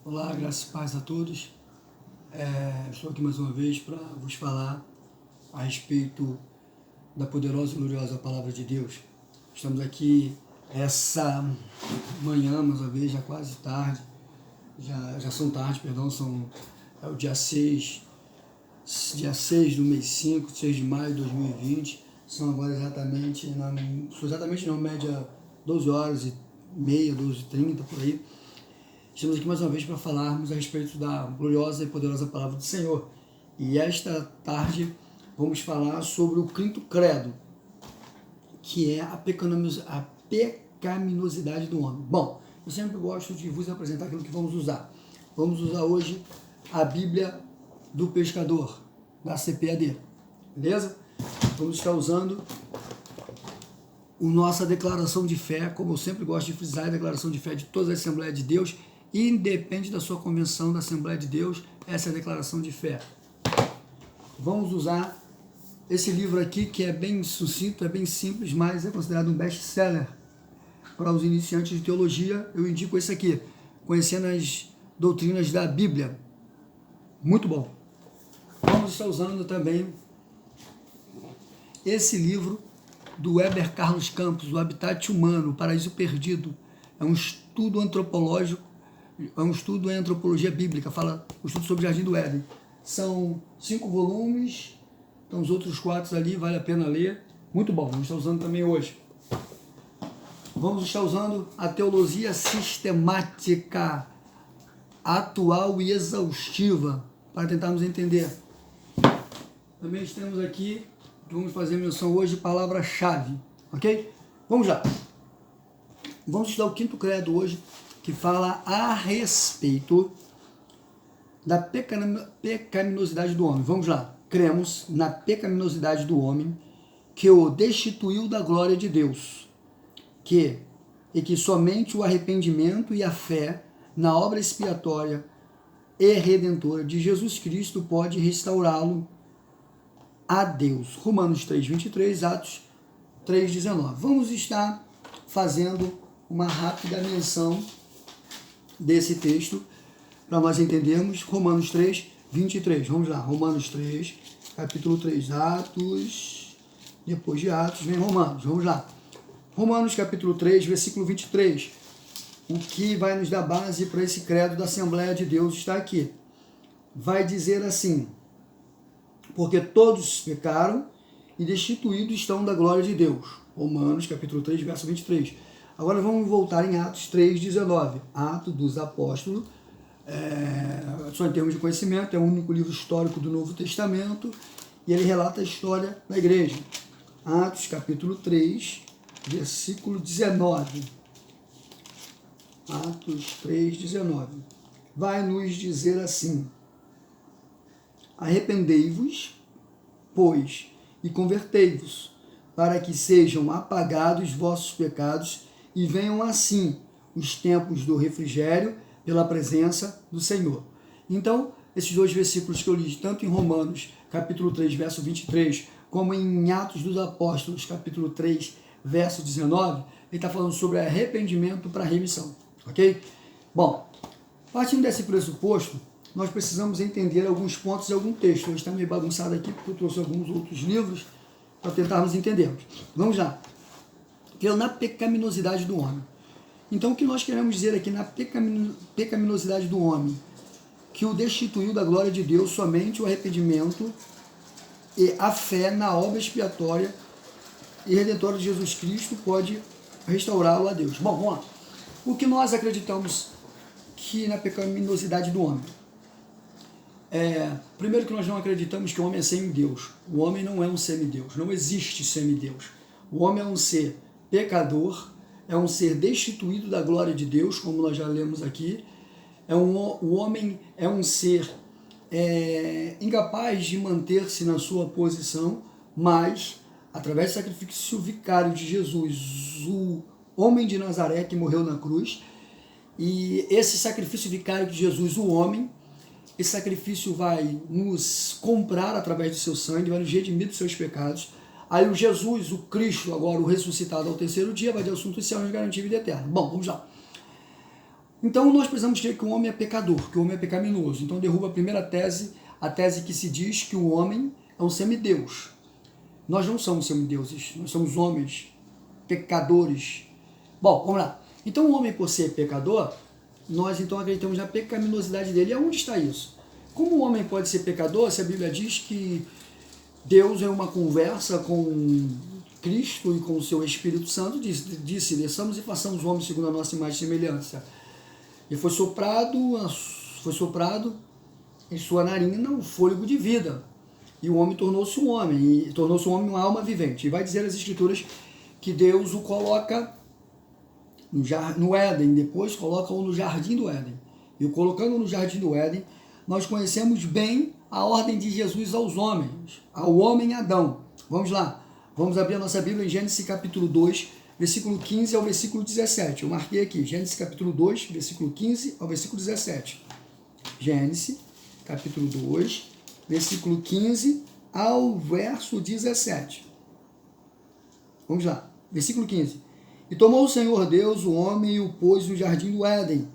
Olá, graças e paz a todos. Estou aqui mais uma vez para vos falar a respeito da poderosa e gloriosa Palavra de Deus. Estamos aqui essa manhã, mais uma vez, já quase tarde, já são tarde, perdão, é o dia 6 do mês 5, 6 de maio de 2020. São agora exatamente não, média 12 horas e meia, 12h30, por aí. Estamos aqui mais uma vez para falarmos a respeito da gloriosa e poderosa Palavra do Senhor. E esta tarde vamos falar sobre o quinto credo, que é a pecaminosidade do homem. Bom, eu sempre gosto de vos apresentar aquilo que vamos usar. Vamos usar hoje a Bíblia do Pescador, da CPAD, beleza? Vamos estar usando a nossa declaração de fé, como eu sempre gosto de frisar, a declaração de fé de toda a Assembleia de Deus, independe da sua convenção da Assembleia de Deus, essa é a declaração de fé. Vamos usar esse livro aqui, que é bem sucinto, é bem simples, mas é considerado um best-seller para os iniciantes de teologia. Eu indico esse aqui, Conhecendo as Doutrinas da Bíblia. Muito bom. Vamos estar usando também esse livro do Weber Carlos Campos, O Habitat Humano, O Paraíso Perdido. É um estudo antropológico, é um estudo em antropologia bíblica, fala o estudo sobre o Jardim do Éden. São 5 volumes, então os outros 4 ali, vale a pena ler. Muito bom, vamos estar usando também hoje. Vamos estar usando a teologia sistemática, atual e exaustiva, para tentarmos entender. Também temos aqui, vamos fazer menção hoje, palavra-chave, ok? Vamos lá. Vamos estudar o quinto credo hoje, que fala a respeito da pecaminosidade do homem. Vamos lá. Cremos na pecaminosidade do homem, que o destituiu da glória de Deus, que somente o arrependimento e a fé na obra expiatória e redentora de Jesus Cristo pode restaurá-lo a Deus. Romanos 3:23, Atos 3:19. Vamos estar fazendo uma rápida menção desse texto para nós entendermos. Romanos 3:23. Vamos lá, Romanos 3, capítulo 3, Atos, depois de Atos vem Romanos. Vamos lá. Romanos capítulo 3, versículo 23. O que vai nos dar base para esse credo da Assembleia de Deus está aqui. Vai dizer assim: porque todos pecaram e destituídos estão da glória de Deus. Romanos capítulo 3, verso 23. Agora vamos voltar em Atos 3:19. Atos dos Apóstolos, só em termos de conhecimento, é o único livro histórico do Novo Testamento e ele relata a história da igreja. Atos capítulo 3, versículo 19. Atos 3:19. Vai nos dizer assim: arrependei-vos, pois, e convertei-vos, para que sejam apagados vossos pecados e venham assim os tempos do refrigério pela presença do Senhor. Então, esses dois versículos que eu li, tanto em Romanos, capítulo 3, verso 23, como em Atos dos Apóstolos, capítulo 3, verso 19, ele está falando sobre arrependimento para remissão, ok? Bom, partindo desse pressuposto, nós precisamos entender alguns pontos e algum texto. Hoje está meio bagunçado aqui, porque eu trouxe alguns outros livros para tentarmos entendermos. Vamos lá. Na pecaminosidade do homem. Então, o que nós queremos dizer aqui na pecaminosidade do homem? Que o destituiu da glória de Deus somente o arrependimento e a fé na obra expiatória e redentora de Jesus Cristo pode restaurá-lo a Deus. Bom, vamos lá. O que nós acreditamos que na pecaminosidade do homem? Primeiro que nós não acreditamos que o homem é semideus. O homem não é um semideus, não existe semideus. O homem é um ser pecador, é um ser destituído da glória de Deus, como nós já lemos aqui. O homem é um ser incapaz de manter-se na sua posição, mas, através do sacrifício vicário de Jesus, o homem de Nazaré que morreu na cruz, e esse sacrifício vicário de Jesus, o homem, esse sacrifício vai nos comprar através do seu sangue, vai nos redimir dos seus pecados. Aí o Jesus, o Cristo, agora o ressuscitado ao terceiro dia, vai dar assunto e céu nos garantir vida eterna. Bom, vamos lá. Então nós precisamos crer que o homem é pecador, que o homem é pecaminoso. Então derruba a primeira tese, a tese que se diz que o homem é um semideus. Nós não somos semideuses, nós somos homens pecadores. Bom, vamos lá. Então o homem, por ser pecador, nós então acreditamos na pecaminosidade dele. E aonde está isso? Como o homem pode ser pecador se a Bíblia diz que Deus, em uma conversa com Cristo e com o seu Espírito Santo, disse: desçamos e façamos o homem segundo a nossa imagem e semelhança. E foi soprado em sua narina o fôlego de vida. E o homem tornou-se um homem, e tornou-se um homem uma alma vivente. E vai dizer as Escrituras que Deus o coloca no Éden, depois coloca-o no jardim do Éden. E o colocando no jardim do Éden, nós conhecemos bem a ordem de Jesus aos homens, ao homem Adão. Vamos lá, vamos abrir a nossa Bíblia em Gênesis capítulo 2, versículo 15 ao versículo 17. Eu marquei aqui, Gênesis capítulo 2, versículo 15 ao versículo 17. Gênesis capítulo 2, versículo 15 ao verso 17. Vamos lá, versículo 15. E tomou o Senhor Deus o homem e o pôs no jardim do Éden,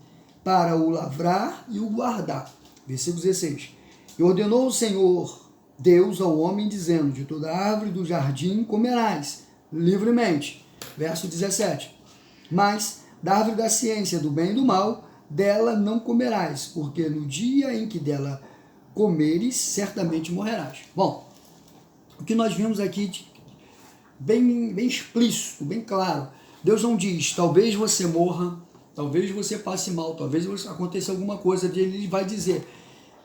para o lavrar e o guardar. Versículo 16. E ordenou o Senhor Deus ao homem, dizendo: de toda árvore do jardim comerás livremente. Verso 17. Mas da árvore da ciência do bem e do mal, dela não comerás, porque no dia em que dela comeres, certamente morrerás. Bom, o que nós vimos aqui bem explícito, bem claro. Deus não diz: talvez você morra, talvez você passe mal, talvez aconteça alguma coisa. Ele vai dizer,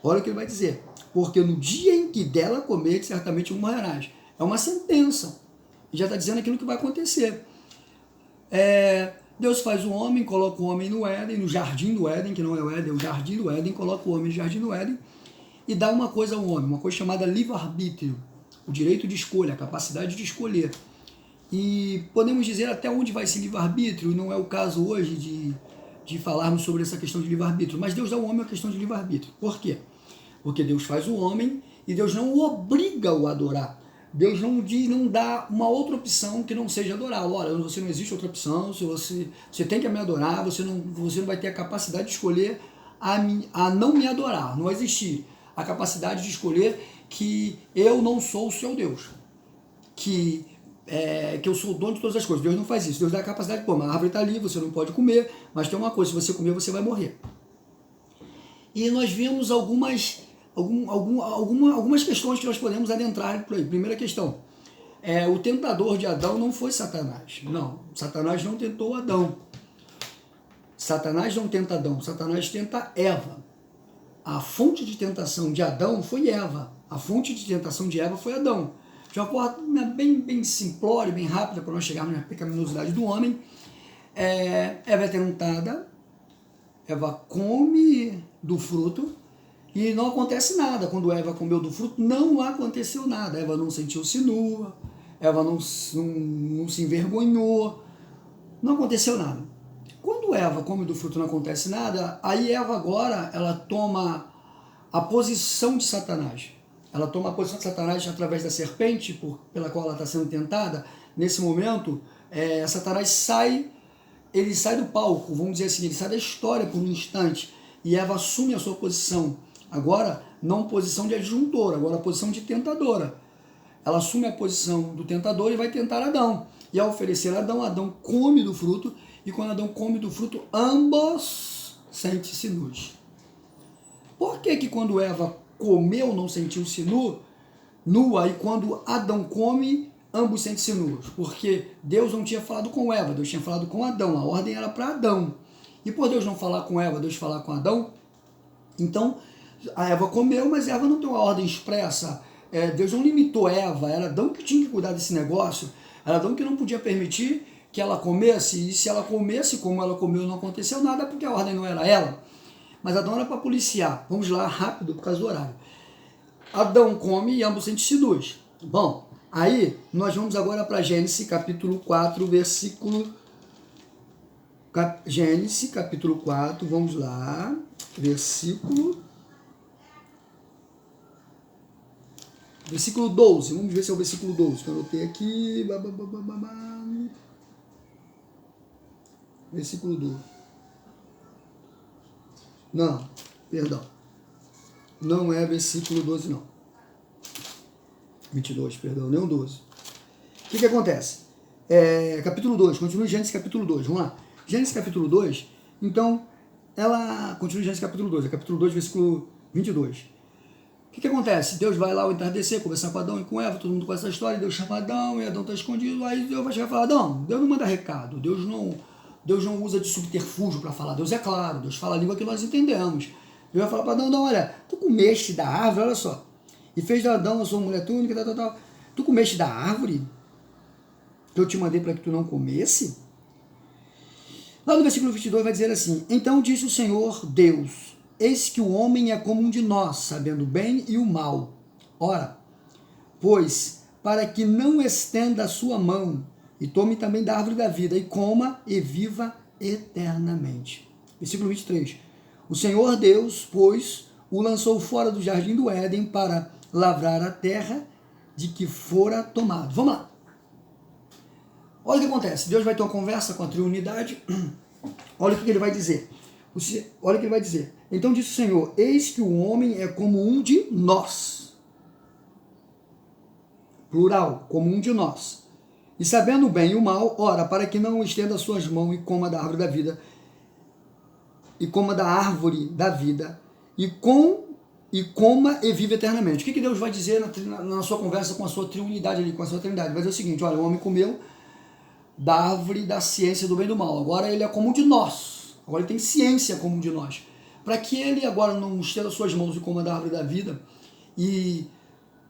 olha o que ele vai dizer: porque no dia em que dela comer, certamente morrerás. É uma sentença. E já está dizendo aquilo que vai acontecer. Deus faz o homem, coloca o homem no Éden, no jardim do Éden, que não é o Éden, é o jardim do Éden, coloca o homem no jardim do Éden e dá uma coisa ao homem, uma coisa chamada livre-arbítrio, o direito de escolha, a capacidade de escolher. E podemos dizer até onde vai esse livre-arbítrio, e não é o caso hoje de falarmos sobre essa questão de livre-arbítrio, mas Deus dá ao homem a questão de livre-arbítrio. Por quê? Porque Deus faz o homem e Deus não o obriga a adorar. Deus não dá uma outra opção que não seja adorá-lo. Olha, você não existe outra opção, se você tem que me adorar, você não vai ter a capacidade de escolher a não me adorar. Não vai existir a capacidade de escolher que eu não sou o seu Deus, que eu sou o dono de todas as coisas. Deus não faz isso. Deus dá a capacidade de, pô, a árvore está ali, você não pode comer, mas tem uma coisa: se você comer, você vai morrer. E nós vimos algumas questões que nós podemos adentrar por aí. Primeira questão: o tentador de Adão não foi Satanás. Não, Satanás não tentou Adão. Satanás não tenta Adão, Satanás tenta Eva. A fonte de tentação de Adão foi Eva. A fonte de tentação de Eva foi Adão. De uma forma bem simplória, bem rápida, para nós chegarmos na pecaminosidade do homem. Eva é tentada, Eva come do fruto e não acontece nada. Quando Eva comeu do fruto, não aconteceu nada. Eva não sentiu-se nua, Eva não se envergonhou, não aconteceu nada. Quando Eva come do fruto, não acontece nada, aí Eva agora, ela toma a posição de Satanás. Ela toma a posição de Satanás através da serpente pela qual ela está sendo tentada. Nesse momento, Satanás sai do palco, vamos dizer assim, ele sai da história por um instante, e Eva assume a sua posição. Agora, não posição de adjuntora, agora a posição de tentadora. Ela assume a posição do tentador e vai tentar Adão. E ao oferecer a Adão, Adão come do fruto, e quando Adão come do fruto, ambos sentem-se nus. Por que quando Eva comeu não sentiu-se nua, e quando Adão come, ambos sentem-se nus? Porque Deus não tinha falado com Eva, Deus tinha falado com Adão, a ordem era para Adão. E por Deus não falar com Eva, Deus falar com Adão, então a Eva comeu, mas Eva não tem uma ordem expressa. Deus não limitou Eva, era Adão que tinha que cuidar desse negócio, era Adão que não podia permitir que ela comesse, e se ela comesse como ela comeu, não aconteceu nada, porque a ordem não era ela. Mas Adão era para policiar. Vamos lá, rápido, por causa do horário. Adão come e ambos sentem-se nus. Bom, aí nós vamos agora para Gênesis capítulo 4, versículo... Gênesis capítulo 4, vamos lá, versículo 12. Vamos ver se é o versículo 12, que eu anotei aqui. Versículo 12. Não, perdão. Não é versículo 12, não. 22, perdão, nem o 12. O que acontece? Capítulo 2, continua em Gênesis capítulo 2, vamos lá. Gênesis capítulo 2, então, ela continua em Gênesis capítulo 2, capítulo 2, versículo 22. O que acontece? Deus vai lá ao entardecer, conversar com Adão e com Eva, todo mundo com essa história, Deus chama Adão, e Adão está escondido, aí Deus vai chegar e falar, Adão, Deus não manda recado, Deus não usa de subterfúgio para falar, Deus é claro, Deus fala a língua que nós entendemos. Deus vai falar para Adão, olha, tu comeste da árvore, olha só, e fez de Adão a sua mulher túnica, tal. Tu comeste da árvore que eu te mandei para que tu não comesse? Lá no versículo 22 vai dizer assim, então disse o Senhor Deus, eis que o homem é como um de nós, sabendo o bem e o mal. Ora, pois, para que não estenda a sua mão, e tome também da árvore da vida, e coma e viva eternamente. Versículo 23. O Senhor Deus, pois, o lançou fora do jardim do Éden para lavrar a terra de que fora tomado. Vamos lá. Olha o que acontece. Deus vai ter uma conversa com a triunidade. Olha o que ele vai dizer. Olha o que ele vai dizer. Então disse o Senhor, eis que o homem é como um de nós. Plural, como um de nós. E sabendo o bem e o mal, ora, para que não estenda suas mãos e coma da árvore da vida, e coma da árvore da vida, e coma e vive eternamente. O que Deus vai dizer na sua conversa com a sua triunidade ali, com a sua trindade? Vai dizer o seguinte, olha, o homem comeu da árvore da ciência do bem e do mal. Agora ele é como um de nós. Agora ele tem ciência como um de nós. Para que ele agora não estenda suas mãos e coma da árvore da vida e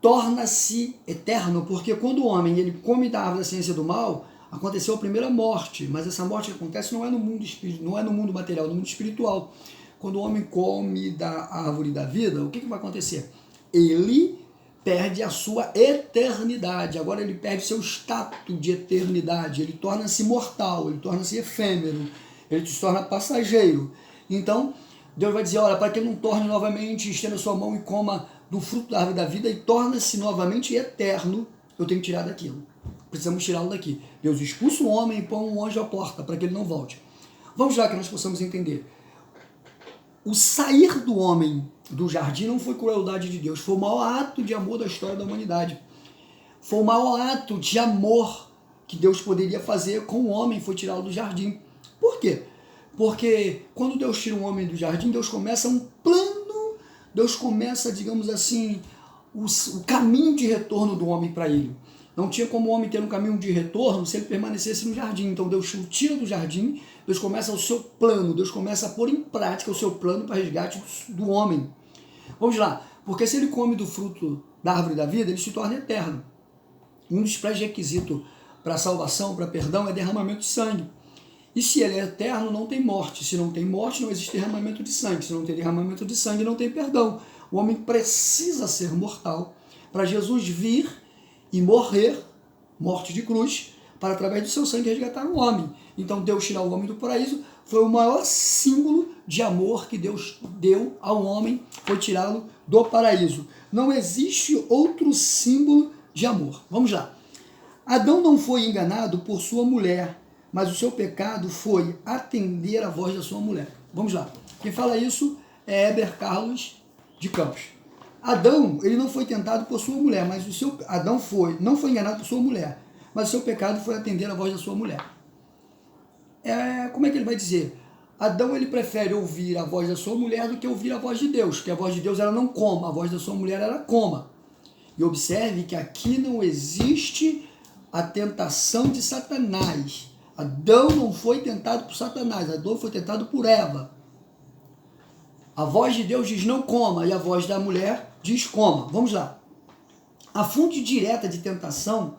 torna-se eterno, porque quando o homem ele come da árvore da ciência do mal, aconteceu a primeira morte, mas essa morte que acontece não é no mundo espírito, não é no mundo material, no mundo espiritual. Quando o homem come da árvore da vida, o que vai acontecer? Ele perde a sua eternidade, agora ele perde seu status de eternidade, ele torna-se mortal, ele torna-se efêmero, ele se torna passageiro. Então, Deus vai dizer, olha, para que ele não torne novamente, estenda sua mão e coma do fruto da árvore da vida e torna-se novamente eterno, eu tenho que tirar daquilo. Precisamos tirá-lo daqui. Deus expulsa o homem e põe um anjo à porta para que ele não volte. Vamos lá que nós possamos entender. O sair do homem do jardim não foi crueldade de Deus, foi o maior ato de amor da história da humanidade. Foi o maior ato de amor que Deus poderia fazer com o homem, foi tirá-lo do jardim. Por quê? Porque quando Deus tira um homem do jardim, Deus começa um plano, Deus começa, digamos assim, o caminho de retorno do homem para ele. Não tinha como o homem ter um caminho de retorno se ele permanecesse no jardim. Então Deus o tira do jardim, Deus começa o seu plano, Deus começa a pôr em prática o seu plano para resgate do homem. Vamos lá, porque se ele come do fruto da árvore da vida, ele se torna eterno. Um dos pré-requisitos para salvação, para perdão, é derramamento de sangue. E se ele é eterno, não tem morte. Se não tem morte, não existe derramamento de sangue. Se não tem derramamento de sangue, não tem perdão. O homem precisa ser mortal para Jesus vir e morrer, morte de cruz, para através do seu sangue resgatar o homem. Então Deus tirar o homem do paraíso foi o maior símbolo de amor que Deus deu ao homem, foi tirá-lo do paraíso. Não existe outro símbolo de amor. Vamos lá. Adão não foi enganado por sua mulher, mas o seu pecado foi atender a voz da sua mulher. Vamos lá. Quem fala isso é Heber Carlos de Campos. Adão, ele não foi tentado por sua mulher, mas Adão não foi enganado por sua mulher, mas o seu pecado foi atender a voz da sua mulher. Como é que ele vai dizer? Adão, ele prefere ouvir a voz da sua mulher do que ouvir a voz de Deus, porque a voz de Deus ela não coma, a voz da sua mulher ela coma. E observe que aqui não existe a tentação de Satanás. Adão não foi tentado por Satanás, Adão foi tentado por Eva. A voz de Deus diz não coma e a voz da mulher diz coma. Vamos lá. A fonte direta de tentação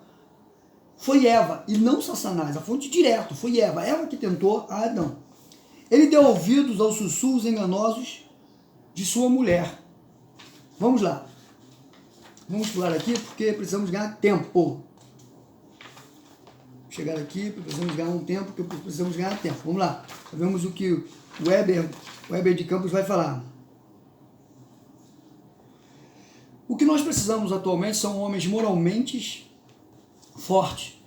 foi Eva e não Satanás. A fonte direta foi Eva. Eva que tentou a Adão. Ele deu ouvidos aos sussurros enganosos de sua mulher. Vamos lá. Vamos pular aqui porque precisamos ganhar tempo. Chegar aqui, precisamos ganhar um tempo, porque precisamos ganhar tempo. Vamos lá. Vemos o que o Heber de Campos vai falar. O que nós precisamos atualmente são homens moralmente fortes,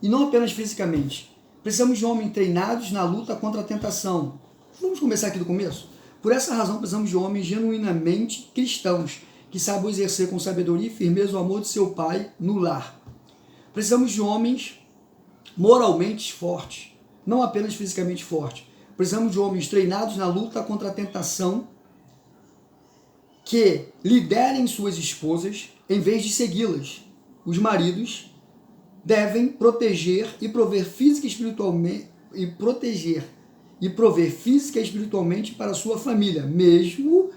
e não apenas fisicamente. Precisamos de homens treinados na luta contra a tentação. Vamos começar aqui do começo? Por essa razão, precisamos de homens genuinamente cristãos, que saibam exercer com sabedoria e firmeza o amor de seu pai no lar. Precisamos de homens moralmente fortes, não apenas fisicamente fortes. Precisamos de homens treinados na luta contra a tentação, que liderem suas esposas em vez de segui-las. Os maridos devem proteger e prover física e espiritualmente espiritualmente para a sua família, mesmo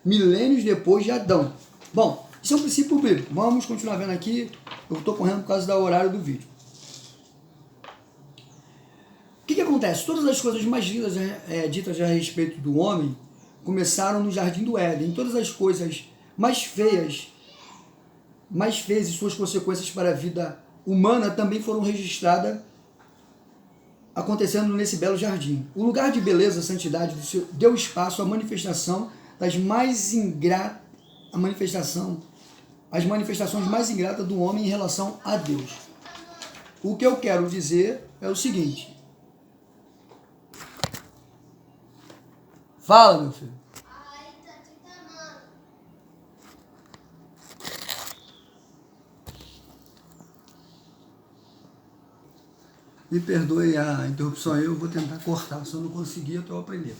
milênios depois de Adão. Bom, isso é um princípio bíblico. Vamos continuar vendo aqui. Eu estou correndo por causa do horário do vídeo. O que acontece? Todas as coisas mais lindas ditas a respeito do homem começaram no Jardim do Éden. Todas as coisas mais feias e suas consequências para a vida humana também foram registradas acontecendo nesse belo jardim. O lugar de beleza e santidade deu espaço à manifestação as manifestações mais ingratas do homem em relação a Deus. O que eu quero dizer é o seguinte. Fala, meu filho. Me perdoe a interrupção aí, eu vou tentar cortar. Se eu não conseguir, eu estou aprendendo.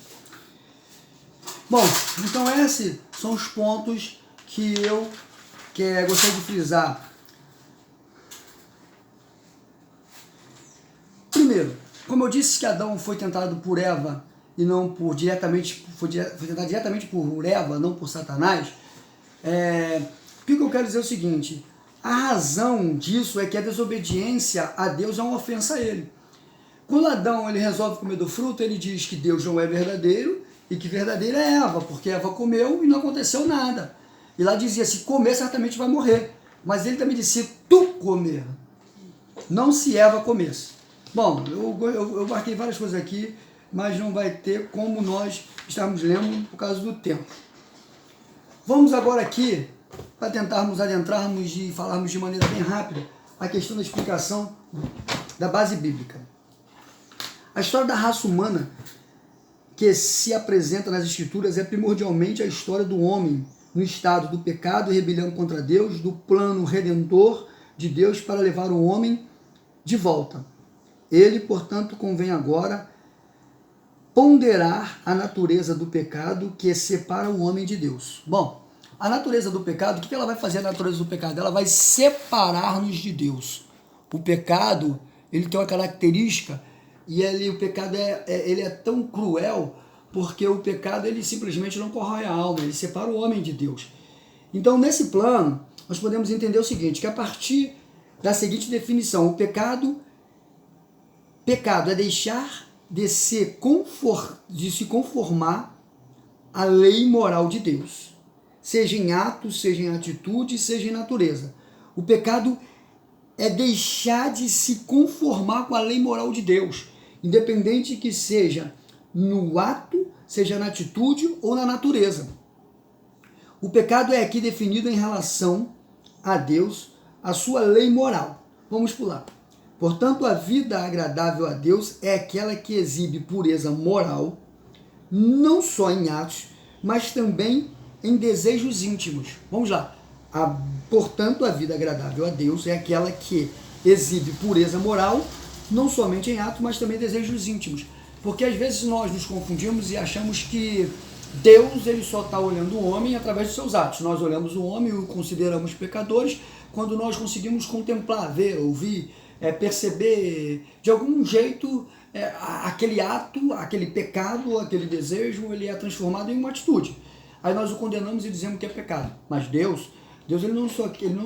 Bom, então esses são os pontos que eu gostaria de frisar. Primeiro, como eu disse que Adão foi tentado por Eva e não por foi tentado diretamente por Eva, não por Satanás, o que eu quero dizer é o seguinte: a razão disso é que a desobediência a Deus é uma ofensa a ele. Quando Adão ele resolve comer do fruto, ele diz que Deus não é verdadeiro e que verdadeira é Eva, porque Eva comeu e não aconteceu nada. E lá dizia, se comer certamente vai morrer. Mas ele também disse, se tu comer, não se Eva comesse. Bom, eu marquei várias coisas aqui, mas não vai ter como nós estarmos lendo por causa do tempo. Vamos agora aqui, para tentarmos adentrarmos e falarmos de maneira bem rápida, a questão da explicação da base bíblica. A história da raça humana que se apresenta nas Escrituras é primordialmente a história do homem no estado do pecado e rebelião contra Deus, do plano redentor de Deus para levar o homem de volta. Ele, portanto, convém agora ponderar a natureza do pecado que separa o homem de Deus. Bom, a natureza do pecado, o que ela vai fazer a natureza do pecado? Ela vai separar-nos de Deus. O pecado, ele tem uma característica, e o pecado ele é tão cruel, porque o pecado ele simplesmente não corrói a alma, ele separa o homem de Deus. Então, nesse plano, nós podemos entender o seguinte, que a partir da seguinte definição, o pecado é deixar de se conformar à lei moral de Deus, seja em atos, seja em atitude, seja em natureza. O pecado é deixar de se conformar com a lei moral de Deus, independente que seja no ato, seja na atitude ou na natureza. O pecado é aqui definido em relação a Deus, a sua lei moral. Vamos pular. Portanto, a vida agradável a Deus é aquela que exibe pureza moral, não só em atos, mas também em desejos íntimos. Vamos lá. Portanto, a vida agradável a Deus é aquela que exibe pureza moral, não somente em atos, mas também em desejos íntimos. Porque às vezes nós nos confundimos e achamos que Deus ele só está olhando o homem através dos seus atos. Nós olhamos o homem e o consideramos pecadores quando nós conseguimos contemplar, ver, ouvir, perceber de algum jeito aquele ato, aquele pecado, aquele desejo, ele é transformado em uma atitude. Aí nós o condenamos e dizemos que é pecado. Mas Deus ele não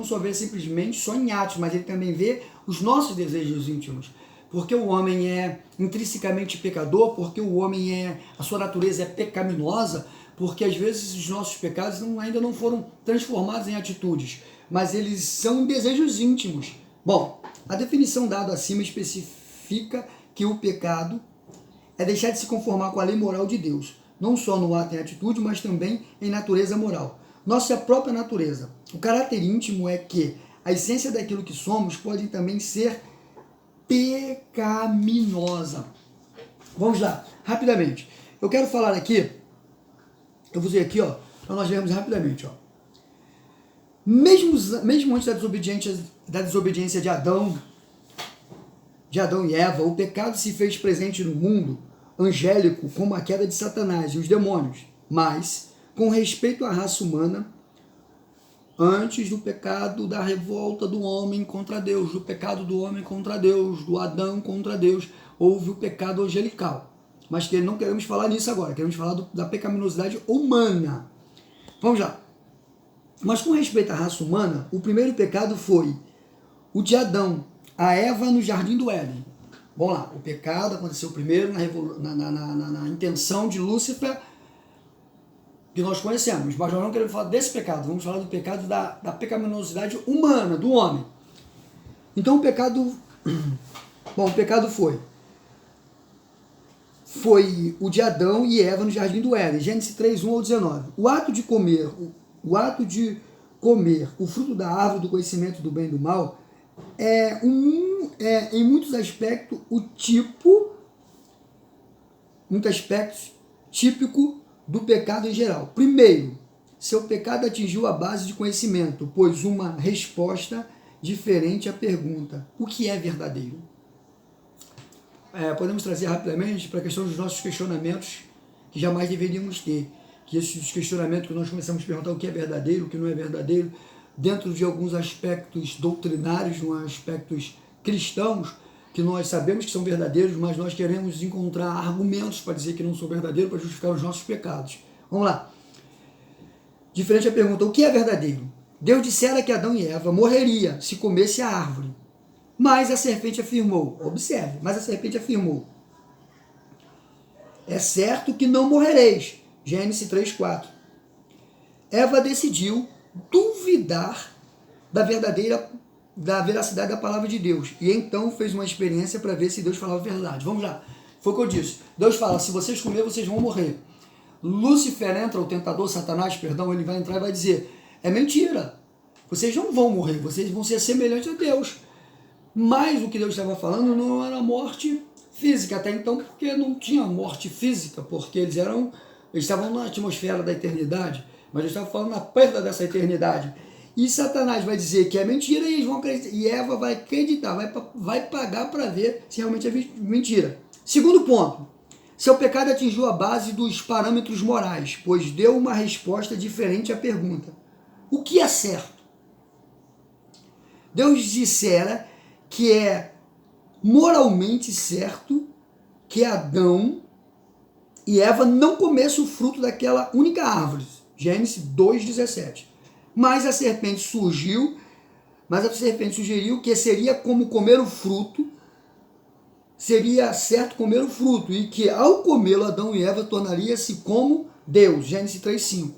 só vê simplesmente só em atos, mas ele também vê os nossos desejos íntimos. Porque o homem é intrinsecamente pecador, porque o homem a sua natureza é pecaminosa, porque às vezes os nossos pecados ainda não foram transformados em atitudes, mas eles são desejos íntimos. Bom, a definição dada acima especifica que o pecado é deixar de se conformar com a lei moral de Deus, não só no ato e atitude, mas também em natureza moral. Nossa própria natureza. O caráter íntimo é que a essência daquilo que somos pode também ser pecaminosa. Vamos lá, rapidamente. Eu quero falar aqui Eu vou dizer aqui, ó, para nós lermos rapidamente, ó. Mesmo antes da desobediência de Adão e Eva, o pecado se fez presente no mundo angélico como a queda de Satanás e os demônios. Mas, com respeito à raça humana, antes do pecado da revolta do homem contra Deus, do pecado do homem contra Deus, do Adão contra Deus, houve o pecado angelical. Mas que não queremos falar nisso agora, queremos falar da pecaminosidade humana. Vamos lá. Mas com respeito à raça humana, o primeiro pecado foi o de Adão, a Eva no jardim do Éden. Vamos lá, o pecado aconteceu primeiro na intenção de Lúcifer, que nós conhecemos, mas nós não queremos falar desse pecado, vamos falar do pecado da pecaminosidade humana, do homem. Então o pecado foi o de Adão e Eva no jardim do Éden, Gênesis 3, 1 ao 19. O ato de comer o fruto da árvore do conhecimento do bem e do mal é em muitos aspectos típico do pecado em geral. Primeiro, seu pecado atingiu a base de conhecimento, pois uma resposta diferente à pergunta: o que é verdadeiro? Podemos trazer rapidamente para a questão dos nossos questionamentos que jamais deveríamos ter. Que esses questionamentos que nós começamos a perguntar o que é verdadeiro, o que não é verdadeiro, dentro de alguns aspectos doutrinários, aspectos cristãos, que nós sabemos que são verdadeiros, mas nós queremos encontrar argumentos para dizer que não são verdadeiros, para justificar os nossos pecados. Vamos lá. Diferente a pergunta, o que é verdadeiro? Deus dissera que Adão e Eva morreria se comesse a árvore. Mas a serpente afirmou, observe, mas a serpente afirmou: é certo que não morrereis. Gênesis 3:4. Eva decidiu duvidar da veracidade da palavra de Deus. E então fez uma experiência para ver se Deus falava a verdade. Vamos lá. Foi o que eu disse. Deus fala, se vocês comerem, vocês vão morrer. Lúcifer entra, o tentador, Satanás, perdão, ele vai entrar e vai dizer, é mentira. Vocês não vão morrer, vocês vão ser semelhantes a Deus. Mas o que Deus estava falando não era morte física, até então, porque não tinha morte física, porque eles estavam na atmosfera da eternidade, mas Deus estava falando na perda dessa eternidade. E Satanás vai dizer que é mentira e eles vão acreditar. E Eva vai acreditar, vai pagar para ver se realmente é mentira. Segundo ponto, seu pecado atingiu a base dos parâmetros morais, pois deu uma resposta diferente à pergunta: o que é certo? Deus dissera que é moralmente certo que Adão e Eva não comessem o fruto daquela única árvore. Gênesis 2:17. Mas a serpente sugeriu que seria como comer o fruto, seria certo comer o fruto, e que ao comê-lo Adão e Eva tornaria-se como Deus. Gênesis 3:5.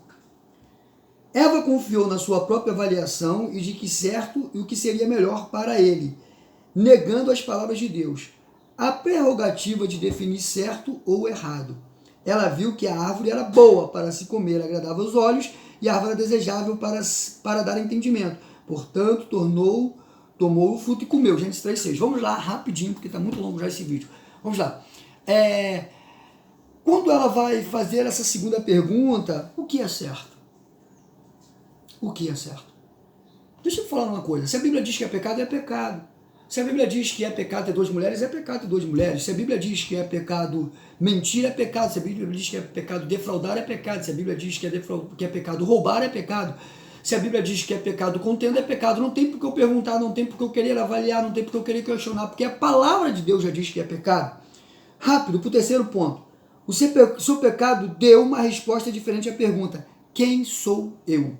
Eva confiou na sua própria avaliação e de que certo e o que seria melhor para ele, negando as palavras de Deus, a prerrogativa de definir certo ou errado. Ela viu que a árvore era boa para se comer, agradável aos olhos, e a árvore era desejável para dar entendimento. Portanto, tomou o fruto e comeu. Gênesis 3:6. Vamos lá, rapidinho, porque está muito longo já esse vídeo. Vamos lá. Quando ela vai fazer essa segunda pergunta, o que é certo? O que é certo? Deixa eu falar uma coisa. Se a Bíblia diz que é pecado, é pecado. Se a Bíblia diz que é pecado ter duas mulheres, é pecado ter duas mulheres. Se a Bíblia diz que é pecado mentir, é pecado. Se a Bíblia diz que é pecado defraudar, é pecado. Se a Bíblia diz que é pecado roubar, é pecado. Se a Bíblia diz que é pecado contenda, é pecado. Não tem porque eu perguntar, não tem porque eu querer avaliar, não tem porque eu querer questionar, porque a palavra de Deus já diz que é pecado. Rápido, para o terceiro ponto. O seu pecado deu uma resposta diferente à pergunta: quem sou eu?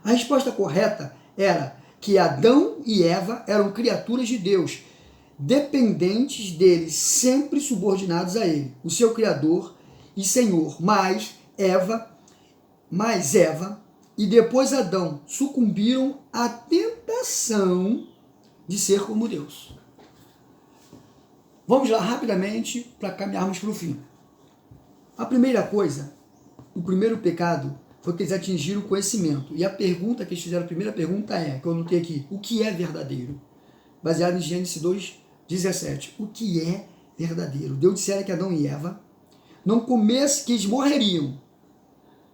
A resposta correta era que Adão e Eva eram criaturas de Deus, dependentes dele, sempre subordinados a ele, o seu Criador e Senhor. Mas Eva e depois Adão sucumbiram à tentação de ser como Deus. Vamos lá rapidamente para caminharmos para o fim. A primeira coisa, o primeiro pecado, foi que eles atingiram o conhecimento. E a pergunta que eles fizeram, a primeira pergunta que eu anotei aqui: o que é verdadeiro? Baseado em Gênesis 2:17. O que é verdadeiro? Deus dissera que Adão e Eva não comessem, que eles morreriam.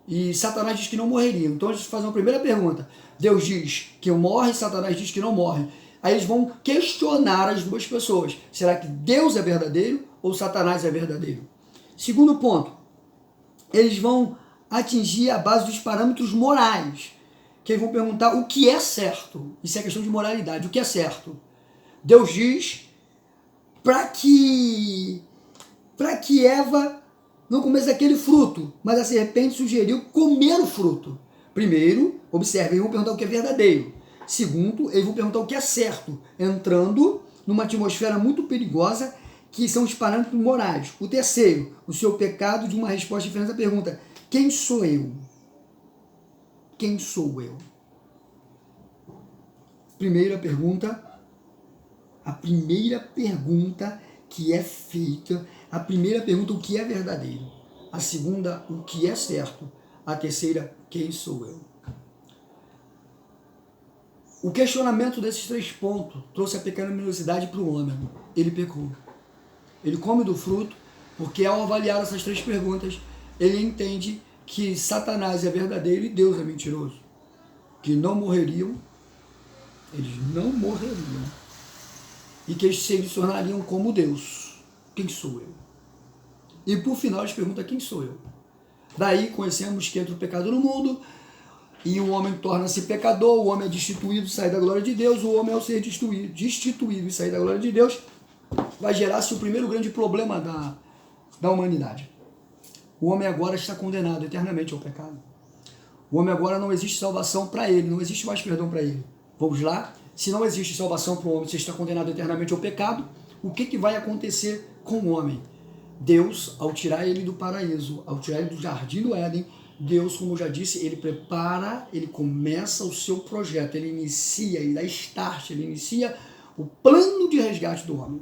E Satanás diz que não morreriam. Então eles fazem a primeira pergunta. Deus diz que morre, Satanás diz que não morre. Aí eles vão questionar as duas pessoas. Será que Deus é verdadeiro ou Satanás é verdadeiro? Segundo ponto, eles vão atingir a base dos parâmetros morais. Que eles vão perguntar o que é certo. Isso é questão de moralidade. O que é certo? Deus diz para que Eva não comesse aquele fruto, mas a serpente sugeriu comer o fruto. Primeiro, observe, eles vão perguntar o que é verdadeiro. Segundo, eles vão perguntar o que é certo, entrando numa atmosfera muito perigosa, que são os parâmetros morais. O terceiro, o seu pecado, de uma resposta diferente à pergunta: quem sou eu? Quem sou eu? Primeira pergunta, a primeira pergunta que é feita, a primeira pergunta, o que é verdadeiro? A segunda, o que é certo? A terceira, quem sou eu? O questionamento desses 3 pontos trouxe a pecaminosidade para o homem. Ele pecou. Ele come do fruto, porque ao avaliar essas 3 perguntas, ele entende que Satanás é verdadeiro e Deus é mentiroso. Que não morreriam, eles não morreriam. E que eles se tornariam como Deus. Quem sou eu? E por final eles perguntam: quem sou eu? Daí conhecemos que entra o pecado no mundo, e o homem torna-se pecador, o homem é destituído e sai da glória de Deus, o homem, ao ser destituído e sair da glória de Deus, vai gerar-se o primeiro grande problema da humanidade. O homem agora está condenado eternamente ao pecado. O homem agora não existe salvação para ele, não existe mais perdão para ele. Vamos lá? Se não existe salvação para o homem, se está condenado eternamente ao pecado, o que vai acontecer com o homem? Deus, ao tirar ele do paraíso, ao tirar ele do jardim do Éden, Deus, como eu já disse, ele prepara, ele começa o seu projeto, ele inicia, ele dá start, ele inicia o plano de resgate do homem.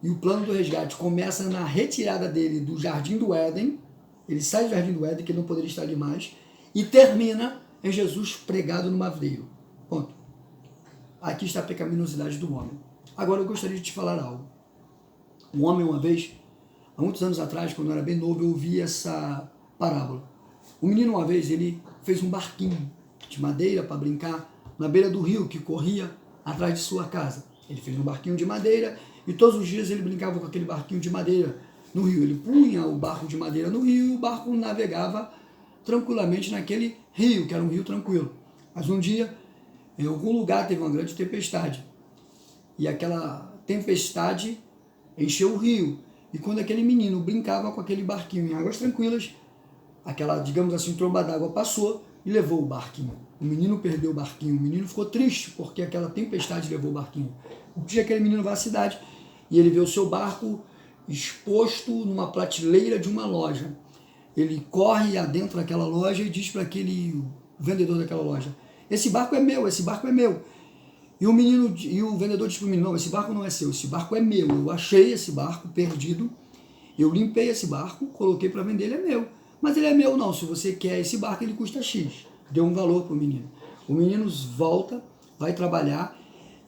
E o plano do resgate começa na retirada dele do jardim do Éden, ele sai do jardim do Éden, que ele não poderia estar ali mais, e termina em Jesus pregado no madeiro. Ponto. Aqui está a pecaminosidade do homem. Agora eu gostaria de te falar algo. Um homem, uma vez, há muitos anos atrás, quando eu era bem novo, eu ouvi essa parábola. O menino, uma vez, ele fez um barquinho de madeira para brincar na beira do rio que corria atrás de sua casa. Ele fez um barquinho de madeira e todos os dias ele brincava com aquele barquinho de madeira no rio. Ele punha o barco de madeira no rio e o barco navegava tranquilamente naquele rio, que era um rio tranquilo. Mas um dia, em algum lugar, teve uma grande tempestade. E aquela tempestade encheu o rio. E quando aquele menino brincava com aquele barquinho em águas tranquilas, aquela, digamos assim, tromba d'água passou e levou o barquinho. O menino perdeu o barquinho. O menino ficou triste porque aquela tempestade levou o barquinho. Um dia aquele menino vai à cidade e ele vê o seu barco exposto numa prateleira de uma loja. Ele corre adentra daquela loja e diz para aquele vendedor daquela loja: esse barco é meu, esse barco é meu. E o vendedor diz para o menino: não, esse barco não é seu, esse barco é meu. Eu achei esse barco perdido, eu limpei esse barco, coloquei para vender, ele é meu. Mas ele é meu não, se você quer esse barco, ele custa X. Deu um valor para o menino. O menino volta, vai trabalhar,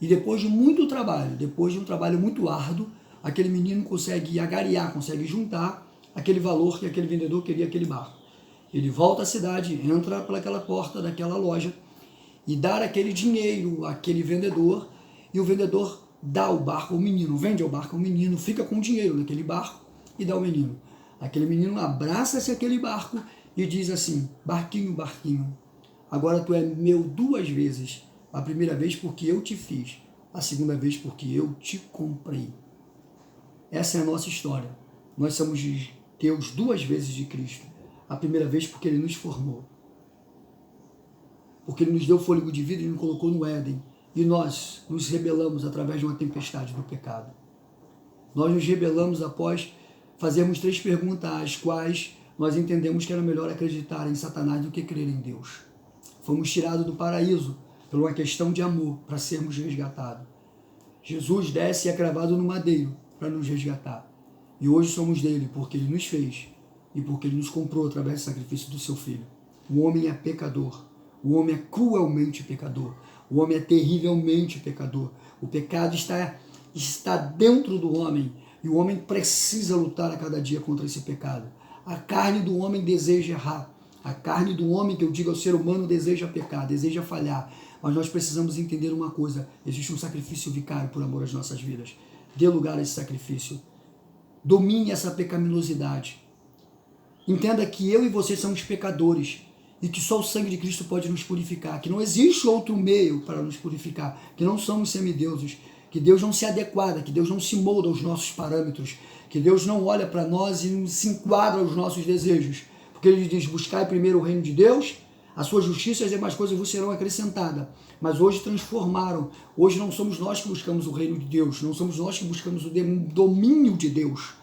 e depois de muito trabalho, depois de um trabalho muito árduo, aquele menino consegue agariar, consegue juntar aquele valor que aquele vendedor queria aquele barco. Ele volta à cidade, entra pelaquela porta daquela loja e dá aquele dinheiro àquele vendedor, e o vendedor dá o barco ao menino, vende o barco ao menino, fica com o dinheiro daquele barco e dá ao menino. Aquele menino abraça-se àquele barco e diz assim: barquinho, barquinho, agora tu é meu 2 vezes. A primeira vez porque eu te fiz, a segunda vez porque eu te comprei. Essa é a nossa história. Nós somos Deus 2 vezes de Cristo. A primeira vez porque Ele nos formou, porque Ele nos deu fôlego de vida e nos colocou no Éden. E nós nos rebelamos através de uma tempestade do pecado. Nós nos rebelamos após fazermos 3 perguntas, as quais nós entendemos que era melhor acreditar em Satanás do que crer em Deus. Fomos tirados do paraíso por uma questão de amor, para sermos resgatados. Jesus desce e é cravado no madeiro para nos resgatar. E hoje somos dele porque ele nos fez e porque ele nos comprou através do sacrifício do seu Filho. O homem é pecador. O homem é cruelmente pecador. O homem é terrivelmente pecador. O pecado está dentro do homem e o homem precisa lutar a cada dia contra esse pecado. A carne do homem deseja errar. A carne do homem, que eu digo ao ser humano, deseja pecar, deseja falhar. Mas nós precisamos entender uma coisa: existe um sacrifício vicário por amor às nossas vidas. Dê lugar a esse sacrifício. Domine essa pecaminosidade. Entenda que eu e você somos pecadores e que só o sangue de Cristo pode nos purificar, que não existe outro meio para nos purificar, que não somos semideuses, que Deus não se adequada, que Deus não se molda aos nossos parâmetros, que Deus não olha para nós e não se enquadra aos nossos desejos, porque Ele diz: buscai primeiro o reino de Deus, a sua justiça e as demais coisas vos serão acrescentadas. Mas hoje transformaram. Hoje não somos nós que buscamos o reino de Deus, não somos nós que buscamos o domínio de Deus.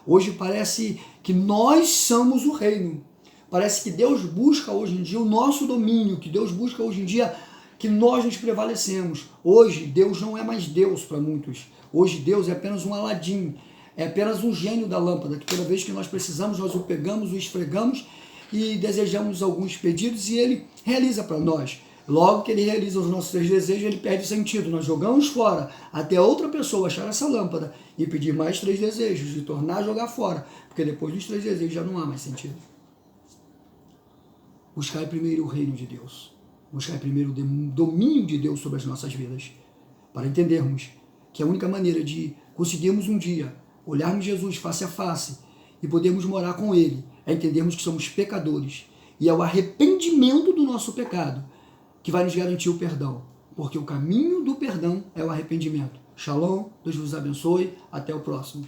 Hoje parece que nós somos o reino. Parece que Deus busca hoje em dia o nosso domínio, que Deus busca hoje em dia que nós nos prevalecemos. Hoje Deus não é mais Deus para muitos. Hoje Deus é apenas um Aladim, é apenas um gênio da lâmpada, que toda vez que nós precisamos, nós o pegamos, o esfregamos e desejamos alguns pedidos e Ele realiza para nós. Logo que Ele realiza os nossos desejos, Ele perde o sentido. Nós jogamos fora até outra pessoa achar essa lâmpada e pedir mais 3 desejos e tornar a jogar fora, porque depois dos 3 desejos já não há mais sentido. Buscai primeiro o reino de Deus. Buscai primeiro o domínio de Deus sobre as nossas vidas, para entendermos que a única maneira de conseguirmos um dia olharmos Jesus face a face e podermos morar com Ele é entendermos que somos pecadores e é o arrependimento do nosso pecado que vai nos garantir o perdão, porque o caminho do perdão é o arrependimento. Shalom, Deus vos abençoe, até o próximo.